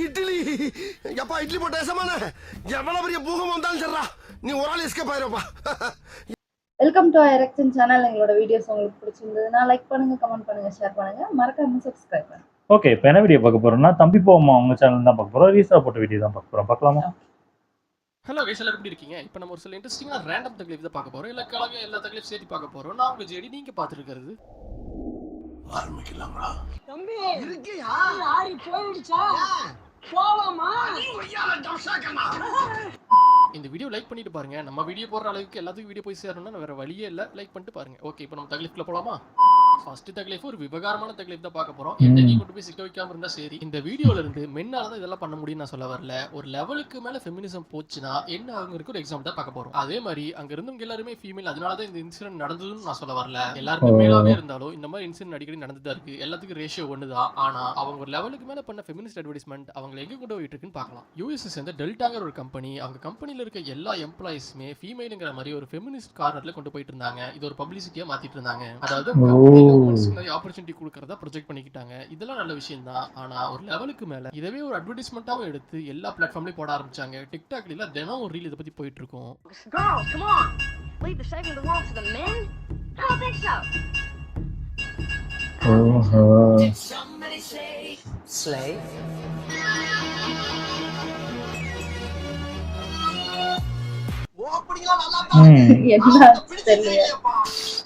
இட்லி எப்பா இட்லி போட்ட சமான எவ்வளவு பெரிய பூகம் வந்தாலும் சரிடா நீ ஒரு ஆள் எஸ்கேப் ஆயிருப்பா. Welcome to erection channel. எங்களோட வீடியோஸ் உங்களுக்கு பிடிச்சிருந்ததுன்னா லைக் பண்ணுங்க, கமெண்ட் பண்ணுங்க, ஷேர் பண்ணுங்க, மறக்காம சப்ஸ்கிரைப் பண்ணுங்க. ஓகே, இப்போ என்ன வீடியோ பார்க்க போறோம்னா தம்பி போமா அவங்க சேனல் தான் பார்க்க போறோம். ரீசா போட்ட வீடியோ தான் பார்க்க போறோம். பார்க்கலாமா? ஹலோ கைஸ், எல்லாரும் எப்படி இருக்கீங்க? இப்போ நம்ம ஒரு சில இன்ட்ரெஸ்டிங்கான ரேண்டம் தக்லீஃப் தான் பார்க்க போறோம். இல்ல கலங்க எல்லா தக்லீஃப் சேர்த்து பார்க்க போறோம். நான் உங்க ஜெடி, நீங்க பார்த்துருக்கிறது. ஆரம்பிக்கலாங்களா? தம்பி இருக்கியா? ஆரி போயிடுச்சா? போலாமா? இந்த வீடியோ லைக் பண்ணிட்டு பாருங்க. நம்ம வீடியோ போடுற அளவுக்கு எல்லாத்துக்கும் வீடியோ போய் சேரணும்னா வேற வழியே இல்ல. லைக் பண்ணிட்டு பாருங்க. ஓகே, இப்போ நம்ம தக்லீஃப்ல போலாமா? ஃபர்ஸ்ட் தக்லீஃப் ஒரு விவகாரமான தக்லீஃப் தான் பார்க்க போறோம். என்னைக்கு கொண்டு போய் சிக்க வைக்காம இருந்தா சரி. இந்த வீடியோல இருந்து மென்னால தான் இதெல்லாம் பண்ண முடியும் நான் சொல்ல வரல. ஒரு லெவலுக்கு மேல ஃபெமினிசம் போச்சுன்னா என்ன ஆகுங்கிறதுக்கு ஒரு எக்ஸாம்பிள் தான் பார்க்க போறோம். அதே மாதிரி அங்க இருந்தவங்க எல்லாருமே ஃபீமேல், அதனால தான் இந்த இன்சிடென்ட் நடந்ததுன்னு நான் சொல்ல வரல. எல்லாருமே மேலாவே இருந்தாலும் இந்த மாதிரி இன்சிடென்ட் அடிக்கடி நடந்துதான் இருக்கு. எல்லாத்துக்கும் ரேஷியோ ஒண்ணுதான். ஆனா அவங்க ஒரு லெவலுக்கு மேல பண்ண ஃபெமினிஸ்ட் அட்வர்டைஸ்மெண்ட் அவங்களை எங்க கொண்டு போயிட்டு இருக்குன்னு பார்க்கலாம். யூஎஸ் சேர்ந்த டெல்டாங்கிற ஒரு கம்பெனி, அவங்க கம்பெனில இருக்க எல்லா எம்ப்ளாயிஸ்மே ஃபீமேலுங்கிற மாதிரி ஒரு ஃபெமினிஸ்ட் கார்னர்ல கொண்டு போயிட்டு இருந்தாங்க. இது ஒரு பப்ளிசிட்டியா மாத்திட்டு இருந்தாங்க. அதாவது ஆப்பர்ச்சுனிட்டி கொடுக்கறதா ப்ரொஜெக்ட் பண்ணிக்கிட்டாங்க. இதெல்லாம் நல்ல விஷயம் தான். ஆனா ஒரு லெவலுக்கு மேல இதவே ஒரு அட்வர்டைஸ்மெண்ட்டாவும் எடுத்து எல்லா பிளாட்ஃபார்ம்லயும் போட ஆரம்பிச்சாங்க. டிக்டாக்ல தினம் ஒரு ரீல் இதை பத்தி போயிட்டு இருக்கும். Girls, come on. Leave the saving the world to the men? I don't think so. Did somebody say slave? என்ன தெரியல.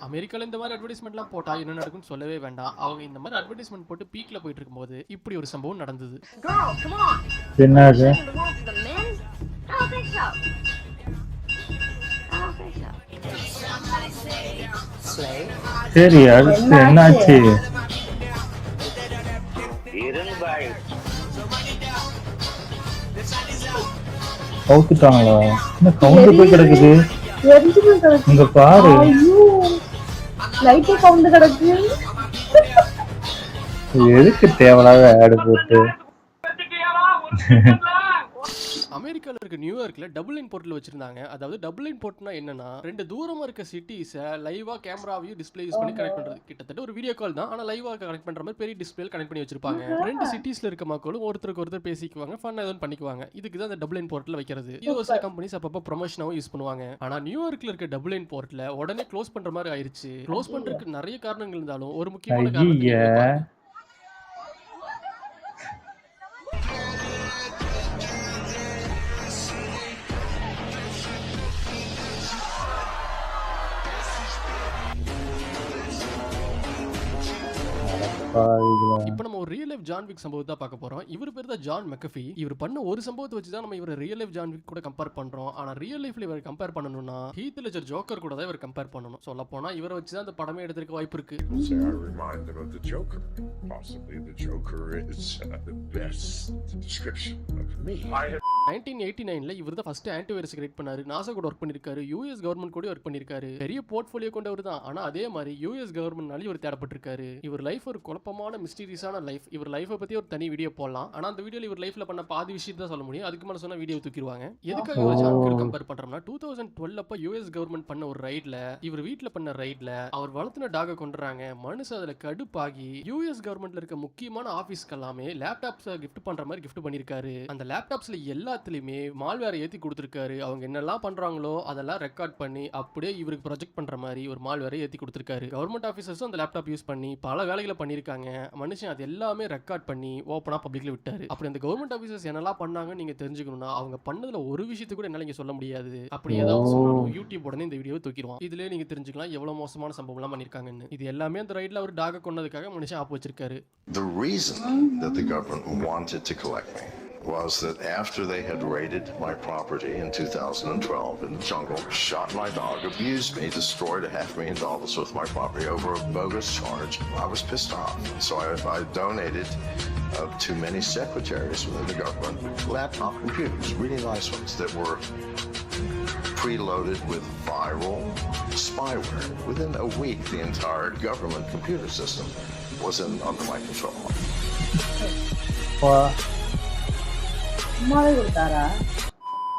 அமெரிக்கால இந்த மாதிரி அட்வர்டைஸ்மெண்ட்லாம் போட்டா என்ன நடக்கும்னு சொல்லவே வேண்டாம். அவங்க இந்த மாதிரி அட்வர்டைஸ்மெண்ட் போட்டு பீக்ல போயிட்டு இருக்கும்போது இப்படி ஒரு சம்பவம் நடந்தது. Girls, come on. என்னது? Saving the world to the men? I don't think so. I don't think so. Did somebody say slave? சரி, அடுத்து என்னாச்சு? கவுத்துட்டாங்களா? என்ன கவுண்ட் போய் கிடக்குது? எரிஞ்சுமே கிடக்கு. இங்க பாரு. ஐயோ, லைட்டே கவுண்ட் கிடக்கு. எதுக்கு தேவையில்லாத ஆடு போட்டு? அமெரிக்கால இருக்க நியூயார்க்ல டபுள் லைன் போர்ட்ல வச்சிருந்தாங்க. அதாவது டபுள் லைன் போர்ட்னா என்னன்னா, ரெண்டு தூரமா இருக்க சிட்டிஸை லைவா கேமராவையும் டிஸ்பிளே யூஸ் பண்ணி கனெக்ட் பண்றது. கிட்டத்தட்ட ஒரு வீடியோ கால் தான், ஆனா லைவா கனெக்ட் பண்ற மாதிரி பெரிய டிஸ்பிளே கனெக்ட் பண்ணி வச்சிருப்பாங்க. ரெண்டு சிட்டிஸ்ல இருக்க மக்களும் ஒருத்தருக்கு ஒருத்தர் பேசிக்குவாங்க, ஃபன் ஏதோ பண்ணிக்குவாங்க. இதுக்கு தான் அந்த டபுள் லைன் போர்ட்ல வைக்கிறது. இது ஒரு சில கம்பெனிஸ் அப்பப்போ ப்ரொமோஷனாவும் யூஸ் பண்ணுவாங்க. ஆனா நியூயார்க்ல இருக்க டபுள் லைன் போர்ட்ல உடனே க்ளோஸ் பண்ற மாதிரி ஆயிருச்சு. க்ளோஸ் பண்றதுக்கு நிறைய காரணங்கள் இருந்தாலும் ஒரு முக்கியமான காரணம் இப்போ நம்ம ஒரு ரியல் லைஃப் ஜான் விக் சம்பவத்தை பார்க்க போறோம். இவர் பேர் தான் ஜான் மெக்கஃபி. இவர் பண்ண ஒரு சம்பவத்தை வச்சு தான் நம்ம இவரை ரியல் லைஃப் ஜான் விக் கூட கம்பேர் பண்றோம். ஆனா ரியல் லைஃப்ல இவர் கம்பேர் பண்ணணும்னா ஹீத் லெட்ஜர் ஜோக்கர் கூட தான் இவர் கம்பேர் பண்ணணும். சொல்ல போனா இவரை வச்சு தான் அந்த படமே எடுத்திருக்க வாய்ப்பு இருக்கு. I remind them of the Joker. Possibly the Joker is the best description of me. 1989ல இவர் தான் ஃபர்ஸ்ட் ஆன்டிவைரஸ் கிரியேட் பண்ணாரு. நாசா கூட ஒர்க் பண்ணிருக்காரு. யூஎஸ் கவர்மெண்ட் கூட ஒர்க் பண்ணிருக்காரு. பெரிய போர்ட்ஃபோலியோ கொண்டவர் தான். ஆனா அதே மாதிரி யூஎஸ் கவர்மெண்ட்னால இவர் தேடப்பட்டிருக்காரு. இவர் லைஃப் ஒரு குழப்பமான மிஸ்டீரியஸான லைஃப். இவர் லைஃபை பத்தி ஒரு தனி வீடியோ போடலாம். ஆனா அந்த வீடியோல இவர் லைஃப்ல பண்ண பாதி விஷயத்தை தான் சொல்ல முடியும். அதுக்கு மேல சொன்னா வீடியோ தூக்கிடுவாங்க. எதுக்காக இவர் ஜான் கூட கம்பேர் பண்றோம்னா 2012 அப்ப யூஎஸ் கவர்மெண்ட் பண்ண ஒரு ரைட்ல, இவர் வீட்ல பண்ண ரைட்ல அவர் வளர்த்துன டாக கொண்டுறாங்க. மனுஷன் அதுல கடுப்பாகி யூஎஸ் கவர்மெண்ட்ல இருக்க முக்கியமான ஆபீஸ்க்கு எல்லாமே லேப்டாப்ஸ் கிஃப்ட் பண்ற மாதிரி கிஃப்ட் பண்ணிருக்காரு. அந்த லேப்டாப்ஸ்ல எல்லாத்துலயுமே மால்வேரை ஏத்தி கொடுத்திருக்காரு. அவங்க என்னெல்லாம் பண்றாங்களோ அதெல்லாம் ரெக்கார்ட் பண்ணி அப்படியே இவருக்கு ப்ரொஜெக்ட் பண்ற மாதிரி ஒரு மால்வேரை ஏத்தி கொடுத்திருக்காரு. கவர்மெண்ட் ஆபீசர்ஸும் அந்த லேப்டாப் யூஸ் பண்ணி பல வேலைகளை பண்ணிருக்காங்க. மனுஷன் அது எல்லாமே ரெக்கார்ட் பண்ணி ஓப்பனா பப்ளிக்ல விட்டாரு. அப்படி அந்த கவர்மெண்ட் ஆபீசர்ஸ் என்னெல்லாம் பண்ணாங்கன்னு நீங்க தெரிஞ்சுக்கணும்னா அவங்க பண்ணதுல ஒரு விஷயத்தை கூட என்னால இங்க சொல்ல முடியாது. அப்படி ஏதாவது சொன்னாலும் யூடியூப் உடனே இந்த வீடியோவை தூக்கிடுவான். இதுலயே நீங்க தெரிஞ்சுக்கலாம் எவ்வளவு மோசமான சம்பவம் எல்லாம் பண்ணிருக்காங்கன்னு. இது எல்லாமே அந்த ரைட்ல ஒரு டாக கொன்னதுக்காக மனுஷன் ஆப்பு வச்சிருக்காரு. The reason that the government wanted to collect me was that after they had raided my property in 2012 in the jungle, shot my dog, abused me, destroyed $500,000 worth of my property over a bogus charge, I was pissed off. So I donated to many secretaries within the government laptop computers, really nice ones that were preloaded with viral spyware. Within a week, the entire government computer system was under my control. சும்மாவே கொடுத்தாரா?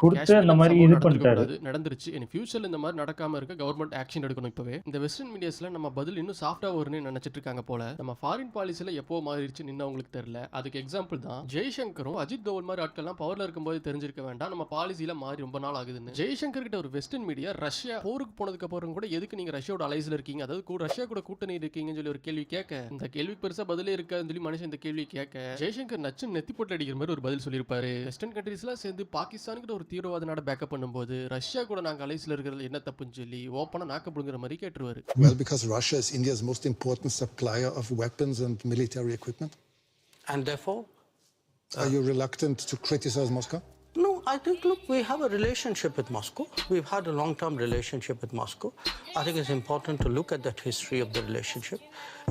கொடுத்து அந்த மாதிரி இது பண்ணிட்டாரு. நடந்துருச்சு. இனி ஃபியூச்சர்ல இந்த மாதிரி நடக்காம இருக்க கவர்மெண்ட் ஆக்ஷன் எடுக்கணும். இப்பவே இந்த வெஸ்டர்ன் மீடியாஸ்ல நம்ம பதில் இன்னும் சாஃப்டா வரும்னு நினைச்சிட்டு இருக்காங்க போல. நம்ம ஃபாரின் பாலிசில எப்போ மாறிடுச்சு நின்னு அவங்களுக்கு தெரியல. அதுக்கு எக்ஸாம்பிள் தான் ஜெய்சங்கரும் அஜித் தோவல் மாதிரி ஆட்கள்லாம் பவர்ல இருக்கும்போது தெரிஞ்சிருக்க வேண்டாம் நம்ம பாலிசில மாறி ரொம்ப நாள் ஆகுதுன்னு. ஜெய்சங்கர் கிட்ட ஒரு வெஸ்டர்ன் மீடியா ரஷ்யா போருக்கு போனதுக்கு அப்புறம் கூட எதுக்கு நீங்க ரஷ்யாவோட அலைஸ்ல இருக்கீங்க, அதாவது ரஷ்யா கூட கூட்டணி இருக்கீங்கன்னு சொல்லி ஒரு கேள்வி கேட்க, இந்த கேள்விக்கு பெருசா பதிலே இருக்காதுன்னு சொல்லி மனுஷன் இந்த கேள்வி கேட்க ஜெய்சங்கர் நச்சு நெத்தி போட்டு அடிக்கிற மாதிரி ஒரு பதில் சொல்லியிருப்பாரு. வெஸ்டர்ன் கண்ட்ரீஸ்லாம் சேர்ந்து பாகிஸ்தானுக்கு ஒரு தீவிரவாத நாட பேக்கப் பண்ணும்போது ரஷ்யா கூட நாங்க அலைஸ்ல இருக்கிறது என்ன தப்புன்னு சொல்லி ஓப்பனா நாக்கப்படுங்கிற மாதிரி கேட்டுருவாரு. Well, because Russia is India's most important supplier of weapons and military equipment. And therefore? Are you reluctant to criticize Moscow? No, I think, look, we have a relationship with Moscow. We've had a long-term relationship with Moscow. I think it's important to look at that history of the relationship.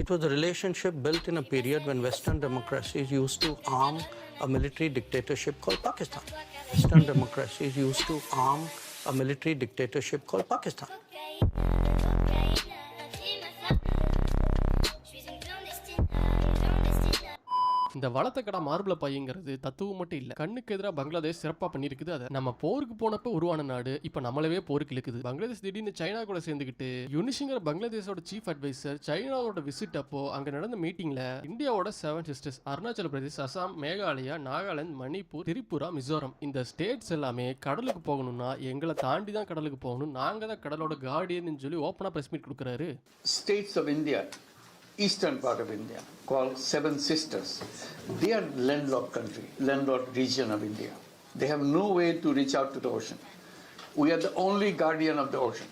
It was a relationship built in a period when Western democracies used to arm a military dictatorship called Pakistan. Western democracies used to arm a military dictatorship called Pakistan. இந்த வளர்த்த கடா மார்பிள பையங்கிறது தத்துவம் மட்டும் இல்ல, கண்ணுக்கு எதிராக பங்களாதேஷ் சிறப்பா பண்ணிருக்குது. அதை நம்ம போருக்கு போனப்ப உருவான நாடு இப்ப நம்மளவே போருக்கு இழுக்குது. பங்களாதேஷ் திடீர்னு சைனா கூட சேர்ந்துக்கிட்டு யுனிஷிங்கிற பங்களாதேஷோட சீஃப் அட்வைசர் சைனாவோட விசிட் அப்போ அங்க நடந்த மீட்டிங்ல இந்தியாவோட 7 சிஸ்டர்ஸ் அருணாச்சல பிரதேஷ், அசாம், மேகாலயா, நாகாலாந்து, மணிப்பூர், திரிபுரா, மிசோரம் இந்த ஸ்டேட்ஸ் எல்லாமே கடலுக்கு போகணும்னா எங்களை தாண்டி தான் கடலுக்கு போகணும், நாங்க தான் கடலோட கார்டியன் சொல்லி ஓப்பனா பிரஸ் மீட் கொடுக்குறாரு. States of India, eastern part of India, called 7 Sisters. They are landlocked country, landlocked region of India. They have no way to reach out to the ocean. We are the only guardian of the ocean.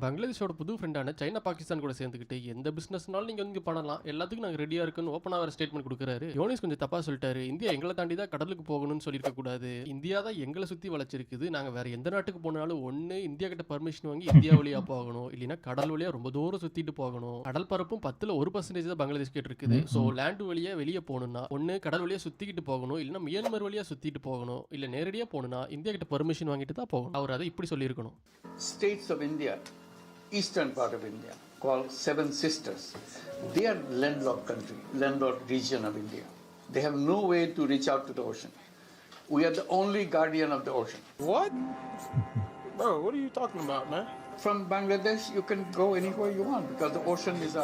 பங்களாதேஷோட புது ஃப்ரெண்டான China Pakistan கூட சேர்ந்துக்கிட்டு எந்த பிசினஸ்னாலும் நீங்க வந்து பண்ணலாம், எல்லாத்துக்கும் நாங்க ரெடியா இருக்குன்னு ஓப்பனா வேற ஸ்டேட்மெண்ட் கொடுக்குறாரு. யோனிஸ் கொஞ்சம் தப்பா சொல்லிட்டாரு. இந்தியா எங்களை தாண்டி தான் கடலுக்கு போகணும்னு சொல்லியிருக்க கூடாது. இந்தியா தான் எங்களை சுத்தி வளைச்சிருக்குது. நாங்க வேற எந்த நாட்டுக்கு போனாலும் ஒண்ணு இந்தியா கிட்ட பர்மிஷன் வாங்கி இந்தியா வழியா போகணும், இல்லைன்னா கடல் வழியா ரொம்ப தூரம் சுத்திட்டு போகணும். கடல் பரப்பும் 10% 1% தான் பங்களாதேஷ் கிட்ட இருக்குது. ஸோ லேண்ட் வழியா வெளியே போகணும்னா ஒண்ணு கடல் வழியா சுத்திக்கிட்டு போகணும், இல்லைன்னா மியான்மர் வழியா சுத்திட்டு போகணும், இல்ல நேரடியா போகணும்னா இந்தியா கிட்ட பர்மிஷன் வாங்கிட்டு தான் போகணும். அவர் அதை இப்படி சொல்லியிருக்கணும். States of India, eastern part of India, called 7 Sisters. They are landlocked country, landlocked region of India. They have no way to reach out to the ocean. We are the only guardian of the ocean. What? Bro, what are you talking about, man? From Bangladesh, you can go anywhere you want because the ocean is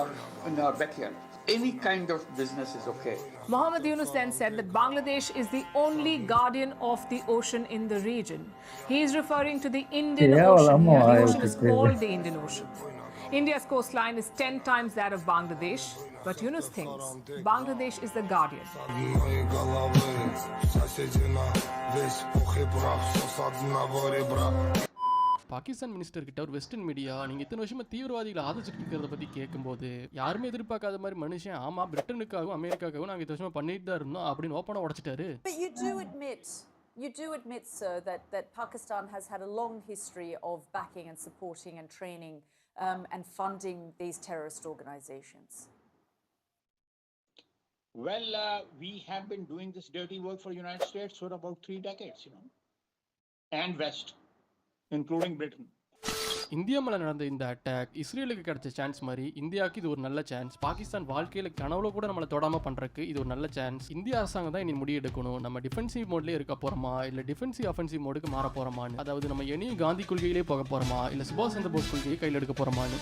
in our backyard. Any kind of business is okay. Mohammed Yunus then said that Bangladesh is the only guardian of the ocean in the region. He is referring to the Indian Ocean. The ocean is called the Indian Ocean. India's coastline is 10 times that of Bangladesh, but Yunus thinks Bangladesh is the guardian. Pakistan minister கிட்ட ஒரு western media நீங்க இத்தனை வருஷமா தீவிரவாதிகளை ஆதரிச்சுட்டு இருக்கிறத பத்தி கேட்கும்போது யாருமே எதிர்பார்க்காத மாதிரி மனுஷன் ஆமா பிரிட்டனுக்காகவும் அமெரிக்காவுக்காகவும் நாங்க இத்தனை வருஷமா பண்ணிட்டு தான் இருந்தோம் அப்படின்னு ஓப்பனா உடைச்சிட்டாரு. You do admit, sir, that Pakistan has had a long history of backing and supporting and training and funding these terrorist organizations. Well, we have been doing this dirty work for the United States for about 3 decades, and West, including Britain. India மேல நடந்த இந்த attack இஸ்ரேலுக்கு கிடைச்ச chance மாதிரி இந்தியாவுக்கு இது ஒரு நல்ல சான்ஸ். பாகிஸ்தான் வாழ்க்கையில கனவுல கூட நம்மளை தொடாம பண்றதுக்கு இது ஒரு நல்ல சான்ஸ். இந்திய அரசாங்கம் தான் இனி முடிவெடுக்கணும், நம்ம டிஃபென்சிவ் மோட்லயே இருக்க போறோமா இல்ல டிஃபென்சிவ் அஃபென்சிவ் மோடுக்கு மாற போறோமான்னு. அதாவது நம்ம இனி காந்தி கொள்கையிலே போக போறோமா இல்ல சுபாஷ் சந்திர போஸ் கொள்கையை கையில் எடுக்க போறோமான்னு.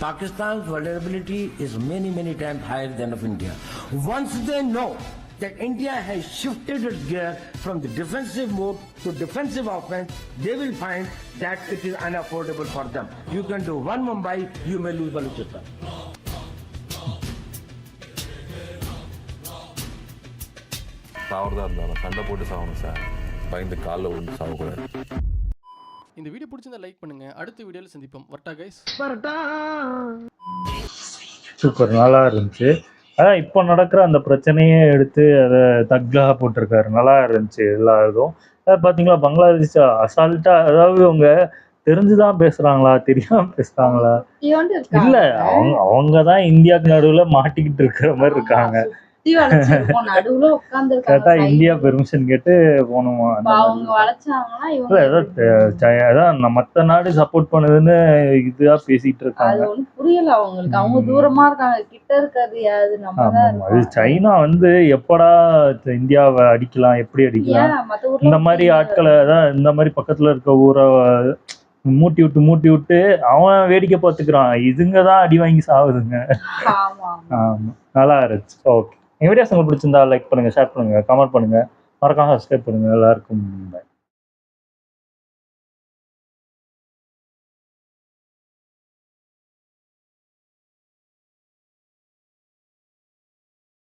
Pakistan's vulnerability is many times higher than of India. Once they know that India has shifted its gear from the defensive mode to defensive offense, they will find that it is unaffordable for them. You can do one Mumbai, you may lose Balochistan. சாவறதா இருந்தாலும் சண்டை போட்டு சாகணும் sir, பயந்து காலில் விழுந்து சாகக்கூடாது. இந்த video பிடிச்சிருந்தா like பண்ணுங்க. அடுத்த வீடியோல சந்திப்போம். வரட்டா கைஸ். சூப்பர், நல்லா இருந்துச்சு. அதான் இப்போ நடக்கிற அந்த பிரச்சனையே எடுத்து அதை தக்காக போட்டிருக்காரு. நல்லா இருந்துச்சு எல்லா இதுவும். பார்த்தீங்களா பங்களாதேஷ் அசால்ட்டா, அதாவது அவங்க தெரிஞ்சுதான் பேசுறாங்களா தெரியாம பேசுறாங்களா இல்ல, அவங்க தான் இந்தியாவுக்கு நடுவில் மாட்டிக்கிட்டு இருக்கிற மாதிரி இருக்காங்க. சுத்தி வளைச்சிருக்கோம் நடுவுல உட்கார்ந்து கேட்டா இருக்காங்க இந்தியா பெர்மிஷன் கேட்டு போகணுமா அந்த மாதிரி. அவங்க வளைச்சாங்கன்னா இல்ல இவங்க அதான் மத்த நாடு சப்போர்ட் பண்ணுதுன்னு இதா பேசிட்டு அது இருக்காங்க. ஒண்ணும் புரியல அவங்களுக்கு. அவங்க தூரமா இருக்காங்க, கிட்ட இருக்காது அது நம்ம ஆமா தான் ஆமா. அது இருக்கோம். சைனா வந்து எப்படா இந்தியாவை அடிக்கலாம், எப்படி அடிக்கலாம், ஏன் மத்த ஊர்ல இந்த மாதிரி ஆட்களை தான் இந்த மாதிரி பக்கத்துல இருக்க ஊரை மூட்டி விட்டு அவன் வேடிக்கை பார்த்துக்கிறான். இதுங்க தான் அடி வாங்கி சாவுதுங்க. ஆமா ஆமா, நல்லா இருந்துச்சு. ஓகே, என் வீடியோஸ் உங்களுக்கு பிடிச்சிருந்தா லைக் பண்ணுங்க, ஷேர் பண்ணுங்க, கமெண்ட் பண்ணுங்க, மறக்காம சப்ஸ்கிரைப் பண்ணுங்க. எல்லாருக்கும் bye.